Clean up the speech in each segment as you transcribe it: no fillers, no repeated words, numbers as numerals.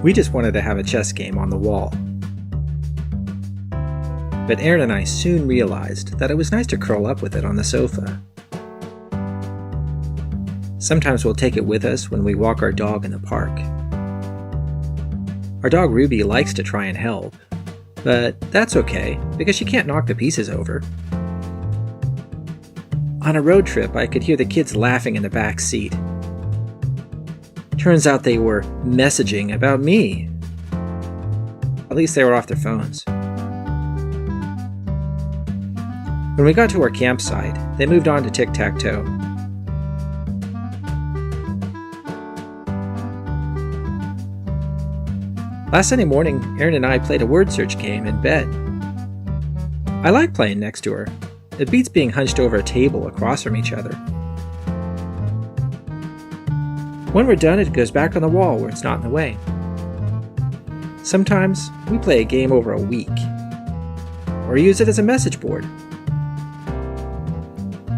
We just wanted to have a chess game on the wall. But Aaron and I soon realized that it was nice to curl up with it on the sofa. Sometimes we'll take it with us when we walk our dog in the park. Our dog Ruby likes to try and help, but that's okay because she can't knock the pieces over. On a road trip, I could hear the kids laughing in the back seat. Turns out they were messaging about me. At least they were off their phones. When we got to our campsite, they moved on to tic-tac-toe. Last Sunday morning, Erin and I played a word search game in bed. I like playing next to her. It beats being hunched over a table across from each other. When we're done, it goes back on the wall where it's not in the way. Sometimes, we play a game over a week, or use it as a message board.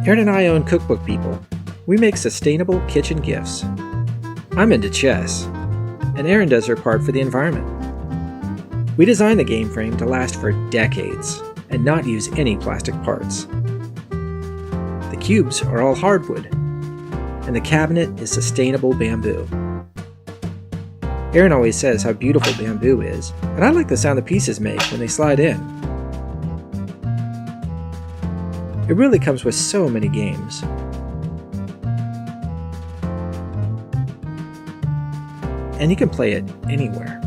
Erin and I own Cookbook People. We make sustainable kitchen gifts. I'm into chess, and Erin does her part for the environment. We designed the GamePhrame to last for decades and not use any plastic parts. The cubes are all hardwood, and the cabinet is sustainable bamboo. Erin always says how beautiful bamboo is, and I like the sound the pieces make when they slide in. It really comes with so many games. And you can play it anywhere.